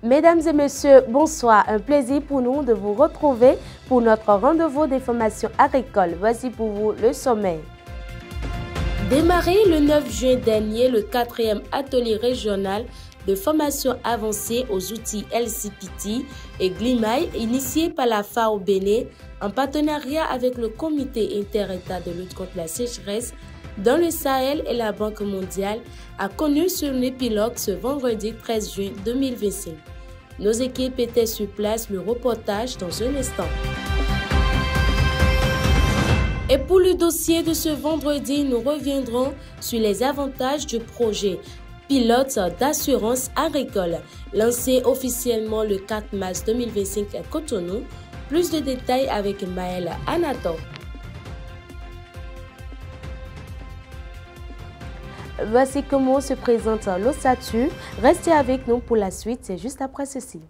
Mesdames et messieurs, bonsoir. Un plaisir pour nous de vous retrouver pour notre rendez-vous des formations agricoles. Voici pour vous le sommaire. Démarré le 9 juin dernier, le 4e atelier régional de formation avancée aux outils LCPT et GLIMAI, initié par la FAO Bénin en partenariat avec le Comité interétat de lutte contre la sécheresse dans le Sahel et la Banque mondiale, a connu son épilogue ce vendredi 13 juin 2025. Nos équipes étaient sur place, le reportage dans un instant. Et pour le dossier de ce vendredi, nous reviendrons sur les avantages du projet pilote d'assurance agricole, lancé officiellement le 4 mars 2025 à Cotonou. Plus de détails avec Maël Anato. Voici comment se présente l'ossature. Restez avec nous pour la suite, c'est juste après ceci.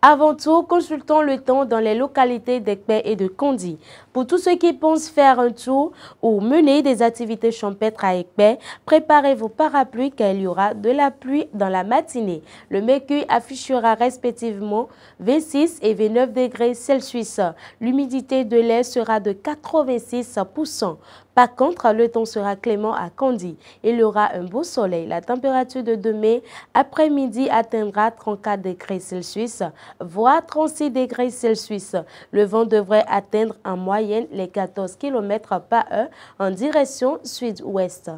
Avant tout, consultons le temps dans les localités d'Ekpé et de Kondi. Pour tous ceux qui pensent faire un tour ou mener des activités champêtres à Ekpé, préparez vos parapluies car il y aura de la pluie dans la matinée. Le mercure affichera respectivement 26 et 29 degrés Celsius. L'humidité de l'air sera de 86%. Par contre, le temps sera clément à Kondi. Il y aura un beau soleil. La température de demain après-midi atteindra 34 degrés Celsius, voire 36 degrés Celsius. Le vent devrait atteindre en moyenne les 14 km par heure en direction sud-ouest.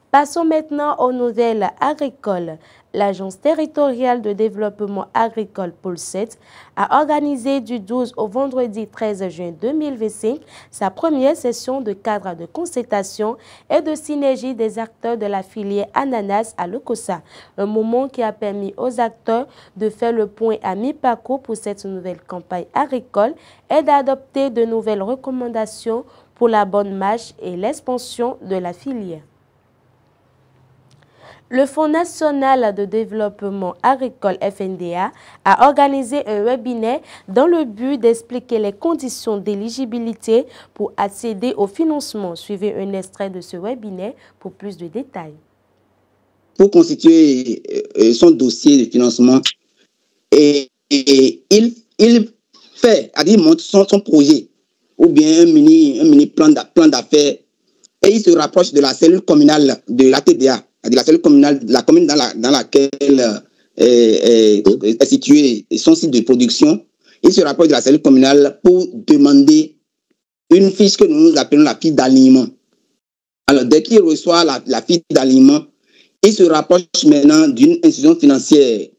Passons maintenant aux nouvelles agricoles. L'Agence territoriale de développement agricole Pôle 7 a organisé du 12 au vendredi 13 juin 2025 sa première session de cadre de concertation et de synergie des acteurs de la filière ananas à Lokossa. Un moment qui a permis aux acteurs de faire le point à mi-parcours pour cette nouvelle campagne agricole et d'adopter de nouvelles recommandations pour la bonne marche et l'expansion de la filière. Le Fonds national de développement agricole FNDA a organisé un webinaire dans le but d'expliquer les conditions d'éligibilité pour accéder au financement. Suivez un extrait de ce webinaire pour plus de détails. Pour constituer son dossier de financement, il fait, il montre son projet ou bien un mini plan d'affaires et il se rapproche de la cellule communale de la TDA. De la cellule communale, la commune dans laquelle est situé son site de production. Il se rapproche de la cellule communale pour demander une fiche que nous appelons la fiche d'alignement. Alors, dès qu'il reçoit la fiche d'alignement, il se rapproche maintenant d'une institution financière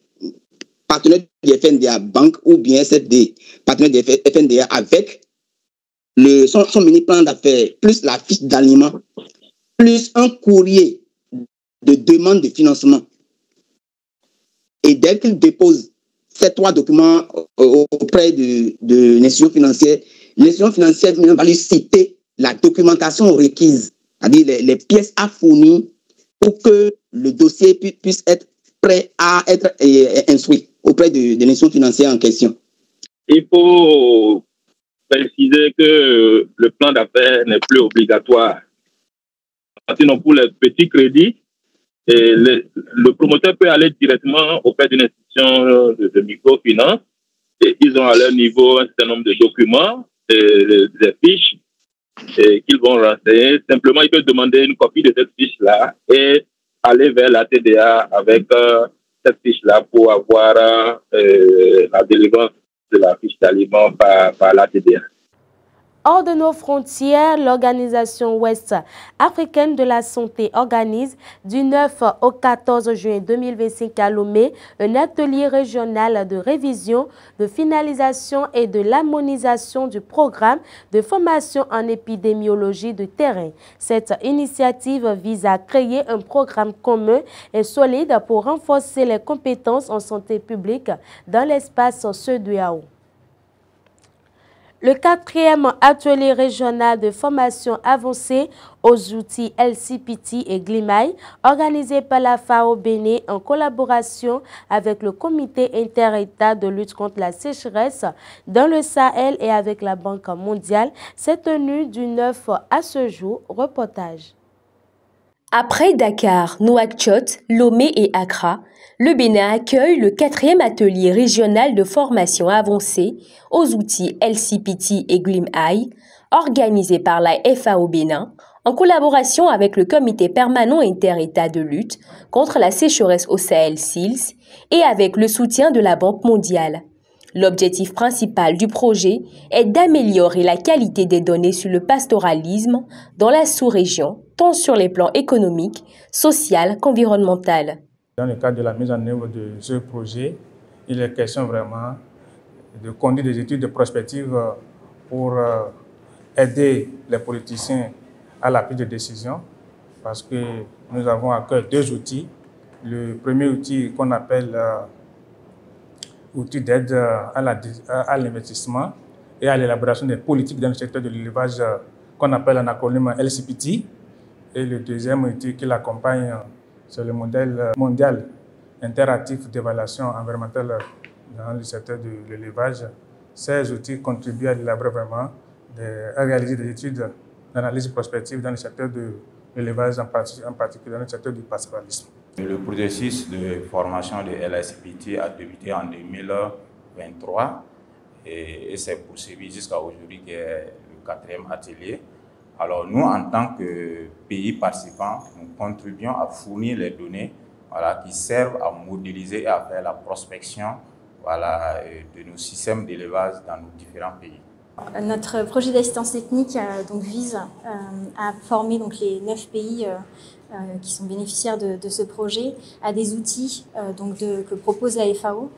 partenaire du FNDA Banque ou bien SFD, partenaire du FNDA avec son mini-plan d'affaires, plus la fiche d'alignement, plus un courrier de demande de financement. Et dès qu'il dépose ces trois documents auprès de l'institution financière va lui citer la documentation requise, c'est-à-dire les pièces à fournir pour que le dossier puisse être prêt à être instruit auprès de l'institution financière en question. Il faut préciser que le plan d'affaires n'est plus obligatoire. Sinon, pour les petits crédits, et le promoteur peut aller directement auprès d'une institution de microfinance et ils ont à leur niveau un certain nombre de documents, des fiches qu'ils vont renseigner. Simplement, ils peuvent demander une copie de cette fiche-là et aller vers la TDA avec cette fiche-là pour avoir la délivrance de la fiche d'aliment par la TDA. Hors de nos frontières, l'Organisation Ouest africaine de la santé organise du 9 au 14 juin 2025 à Lomé un atelier régional de révision, de finalisation et de l'harmonisation du programme de formation en épidémiologie de terrain. Cette initiative vise à créer un programme commun et solide pour renforcer les compétences en santé publique dans l'espace CEDEAO. Le 4e atelier régional de formation avancée aux outils LCPT et GLIMAI, organisé par la FAO Bénin en collaboration avec le Comité interétat de lutte contre la sécheresse dans le Sahel et avec la Banque mondiale, s'est tenu du 9 à ce jour. Reportage. Après Dakar, Nouakchott, Lomé et Accra, le Bénin accueille le 4e atelier régional de formation avancée aux outils LCPT et GLIM-I, organisé par la FAO Bénin, en collaboration avec le Comité permanent inter-État de lutte contre la sécheresse au Sahel SILS et avec le soutien de la Banque mondiale. L'objectif principal du projet est d'améliorer la qualité des données sur le pastoralisme dans la sous-région, tant sur les plans économiques, social qu'environnemental. Dans le cadre de la mise en œuvre de ce projet, il est question vraiment de conduire des études de prospective pour aider les politiciens à la prise de décision, parce que nous avons à cœur 2 outils. Le premier outil qu'on appelle outil d'aide à l'investissement et à l'élaboration des politiques dans le secteur de l'élevage qu'on appelle en acronyme LCPT. Et le deuxième outil qui l'accompagne, c'est le modèle mondial interactif d'évaluation environnementale dans le secteur de l'élevage. Ces outils contribuent à élaborer vraiment, à réaliser des études d'analyse prospective dans le secteur de l'élevage, en particulier dans le secteur du pastoralisme. Le processus de formation de LCPT a débuté en 2023 et s'est poursuivi jusqu'à aujourd'hui, qui est le 4e atelier. Alors nous, en tant que pays participants, nous contribuons à fournir les données qui servent à modéliser et à faire la prospection de nos systèmes d'élevage dans nos différents pays. Notre projet d'assistance technique vise à former les 9 pays qui sont bénéficiaires de ce projet à des outils que propose la FAO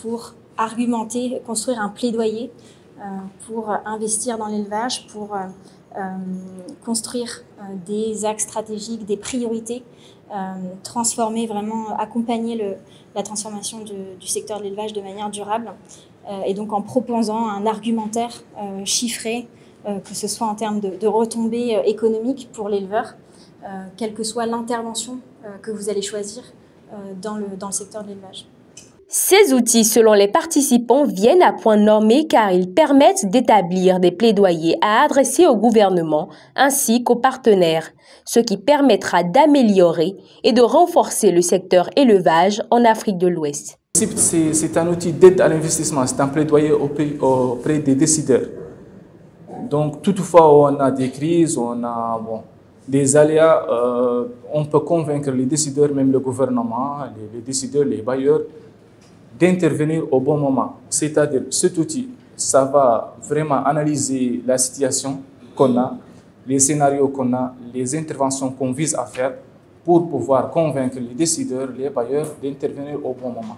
pour argumenter, construire un plaidoyer pour investir dans l'élevage, pour construire des axes stratégiques, des priorités, transformer vraiment, accompagner la transformation du secteur de l'élevage de manière durable. Et donc en proposant un argumentaire chiffré, que ce soit en termes de retombées économiques pour l'éleveur, quelle que soit l'intervention que vous allez choisir dans le secteur de l'élevage. Ces outils, selon les participants, viennent à point nommé car ils permettent d'établir des plaidoyers à adresser au gouvernement ainsi qu'aux partenaires, ce qui permettra d'améliorer et de renforcer le secteur élevage en Afrique de l'Ouest. C'est un outil d'aide à l'investissement, c'est un plaidoyer auprès des décideurs. Donc toutefois, on a des crises, on a des aléas, on peut convaincre les décideurs, même le gouvernement, les décideurs, les bailleurs, d'intervenir au bon moment. C'est-à-dire, cet outil, ça va vraiment analyser la situation qu'on a, les scénarios qu'on a, les interventions qu'on vise à faire pour pouvoir convaincre les décideurs, les bailleurs d'intervenir au bon moment.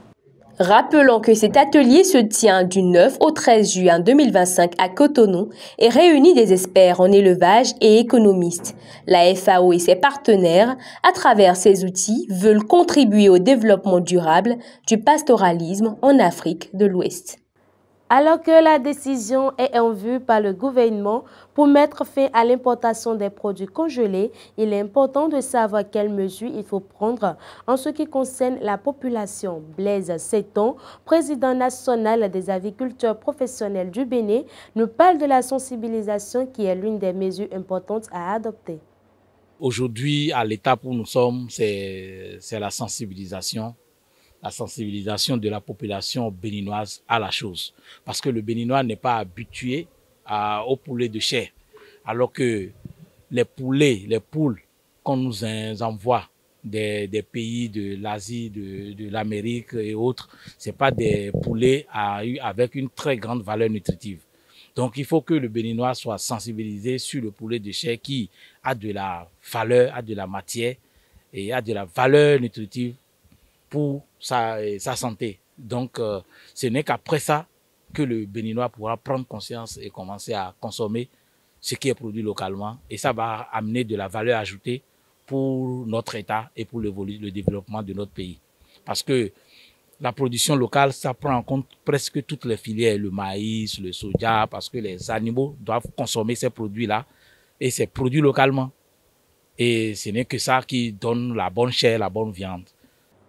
Rappelons que cet atelier se tient du 9 au 13 juin 2025 à Cotonou et réunit des experts en élevage et économistes. La FAO et ses partenaires, à travers ces outils, veulent contribuer au développement durable du pastoralisme en Afrique de l'Ouest. Alors que la décision est en vue par le gouvernement pour mettre fin à l'importation des produits congelés, il est important de savoir quelles mesures il faut prendre en ce qui concerne la population. Blaise Seton, président national des aviculteurs professionnels du Bénin, nous parle de la sensibilisation qui est l'une des mesures importantes à adopter. Aujourd'hui, à l'étape où nous sommes, c'est la sensibilisation de la population béninoise à la chose. Parce que le Béninois n'est pas habitué au poulet de chair. Alors que les poules qu'on nous envoie des pays de l'Asie, de l'Amérique et autres, c'est pas des poulets avec une très grande valeur nutritive. Donc il faut que le Béninois soit sensibilisé sur le poulet de chair qui a de la valeur, a de la matière et a de la valeur nutritive pour sa santé. Donc, ce n'est qu'après ça que le Béninois pourra prendre conscience et commencer à consommer ce qui est produit localement. Et ça va amener de la valeur ajoutée pour notre État et pour le développement de notre pays. Parce que la production locale, ça prend en compte presque toutes les filières, le maïs, le soja, parce que les animaux doivent consommer ces produits-là et c'est produit localement. Et ce n'est que ça qui donne la bonne chair, la bonne viande.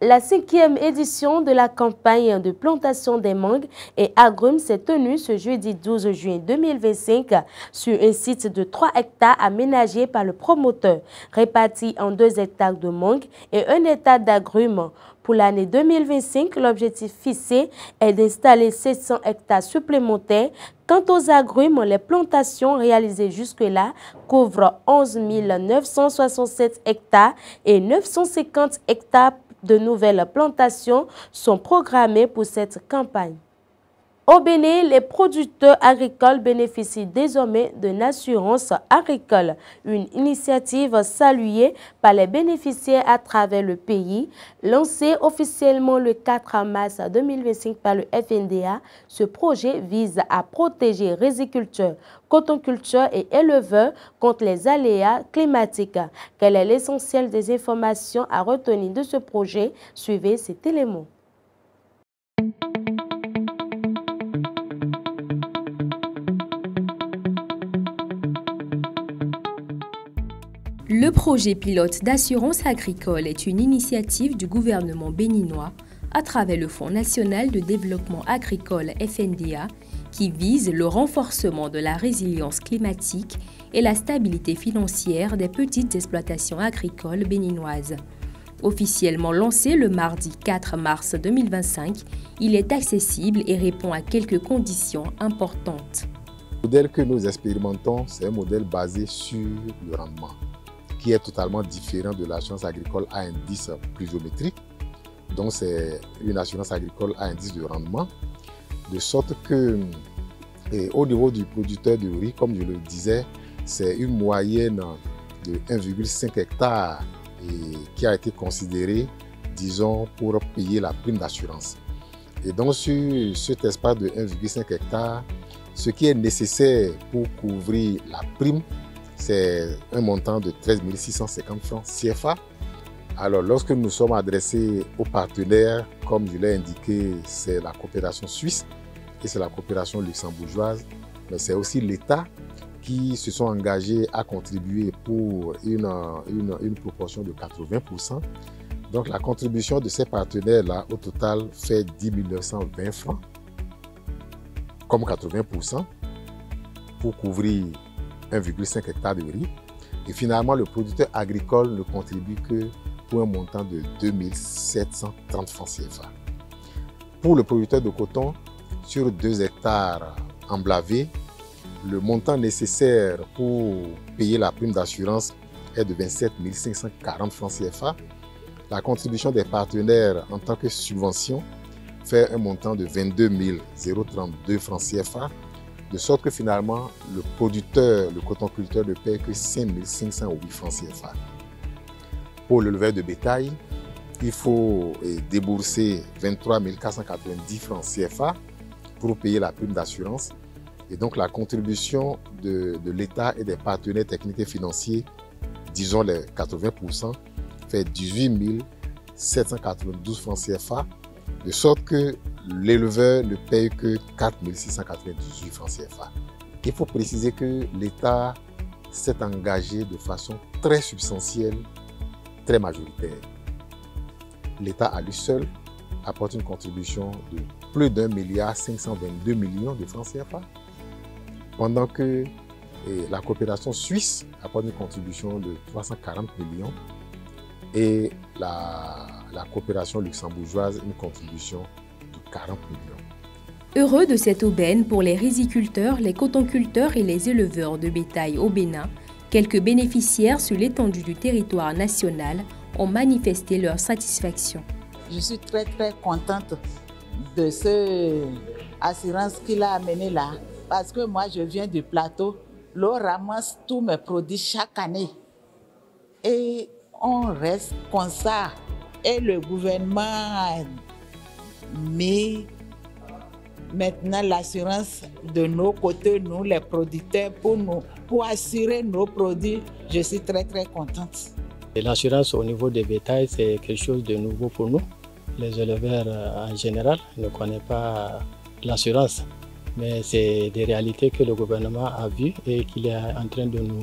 La 5e édition de la campagne de plantation des mangues et agrumes s'est tenue ce jeudi 12 juin 2025 sur un site de 3 hectares aménagé par le promoteur, réparti en 2 hectares de mangues et 1 hectare d'agrumes. Pour l'année 2025, l'objectif fixé est d'installer 700 hectares supplémentaires. Quant aux agrumes, les plantations réalisées jusque-là couvrent 11 967 hectares et 950 hectares de nouvelles plantations sont programmées pour cette campagne. Au Bénin, les producteurs agricoles bénéficient désormais d'une assurance agricole, une initiative saluée par les bénéficiaires à travers le pays. Lancé officiellement le 4 mars 2025 par le FNDA, ce projet vise à protéger riziculteurs, cotonculteurs et éleveurs contre les aléas climatiques. Quel est l'essentiel des informations à retenir de ce projet? Suivez cet élément. Le projet pilote d'assurance agricole est une initiative du gouvernement béninois à travers le Fonds national de développement agricole FNDA qui vise le renforcement de la résilience climatique et la stabilité financière des petites exploitations agricoles béninoises. Officiellement lancé le mardi 4 mars 2025, il est accessible et répond à quelques conditions importantes. Le modèle que nous expérimentons, c'est un modèle basé sur le rendement, qui est totalement différent de l'assurance agricole à indice pluviométrique. Donc c'est une assurance agricole à indice de rendement, de sorte que au niveau du producteur de riz, comme je le disais, c'est une moyenne de 1,5 hectare et qui a été considérée, disons, pour payer la prime d'assurance. Et donc sur cet espace de 1,5 hectare, ce qui est nécessaire pour couvrir la prime, c'est un montant de 13 650 francs CFA. Alors, lorsque nous sommes adressés aux partenaires, comme je l'ai indiqué, c'est la coopération suisse et c'est la coopération luxembourgeoise, mais c'est aussi l'État qui se sont engagés à contribuer pour une proportion de 80%. Donc, la contribution de ces partenaires-là, au total, fait 10 920 francs, comme 80%, pour couvrir 1,5 hectare de riz. Et finalement, le producteur agricole ne contribue que pour un montant de 2 730 francs CFA. Pour le producteur de coton, sur 2 hectares emblavés, le montant nécessaire pour payer la prime d'assurance est de 27 540 francs CFA. La contribution des partenaires en tant que subvention fait un montant de 22 032 francs CFA, de sorte que finalement, le producteur, le cotonculteur ne paie que 5 508 francs CFA. Pour l'éleveur de bétail, il faut débourser 23 490 francs CFA pour payer la prime d'assurance. Et donc la contribution de l'État et des partenaires techniques et financiers, disons les 80%, fait 18 792 francs CFA, de sorte que l'éleveur ne paye que 4 698 francs CFA. Il faut préciser que l'État s'est engagé de façon très substantielle, très majoritaire. L'État à lui seul apporte une contribution de plus d'1 522 millions de francs CFA, pendant que la coopération suisse apporte une contribution de 340 millions et la coopération luxembourgeoise une contribution de 40 millions. Heureux de cette aubaine pour les riziculteurs, les cotonculteurs et les éleveurs de bétail au Bénin, quelques bénéficiaires sur l'étendue du territoire national ont manifesté leur satisfaction. Je suis très contente de cette assurance qu'il a amenée là, parce que moi je viens du plateau, l'eau ramasse tous mes produits chaque année et on reste comme ça. Et le gouvernement met maintenant l'assurance de nos côtés, nous les producteurs, pour assurer nos produits. Je suis très contente. L'assurance au niveau des bétails, c'est quelque chose de nouveau pour nous. Les éleveurs en général ne connaissent pas l'assurance, mais c'est des réalités que le gouvernement a vues et qu'il est en train de nous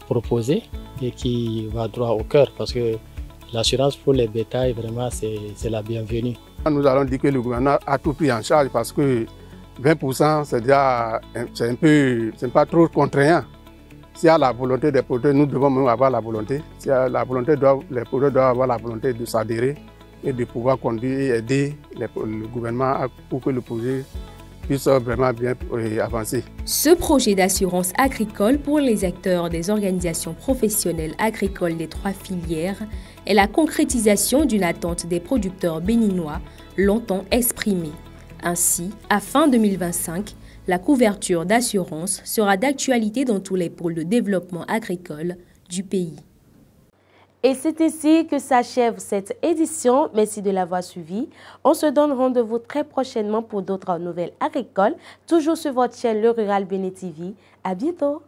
proposer et qui va droit au cœur parce que l'assurance pour les bétails, vraiment, c'est la bienvenue. Nous allons dire que le gouvernement a tout pris en charge parce que 20%, c'est déjà c'est pas trop contraignant. S'il y a la volonté des producteurs, nous devons même avoir la volonté. S'il y a la volonté, les producteurs doivent avoir la volonté de s'adhérer et de pouvoir conduire et aider le gouvernement pour que le projet puisse vraiment bien avancer. Ce projet d'assurance agricole pour les acteurs des organisations professionnelles agricoles des 3 filières est la concrétisation d'une attente des producteurs béninois longtemps exprimée. Ainsi, à fin 2025, la couverture d'assurance sera d'actualité dans tous les pôles de développement agricole du pays. Et c'est ici que s'achève cette édition. Merci de l'avoir suivi. On se donne rendez-vous très prochainement pour d'autres nouvelles agricoles, toujours sur votre chaîne Le Rural Bénin TV. À bientôt.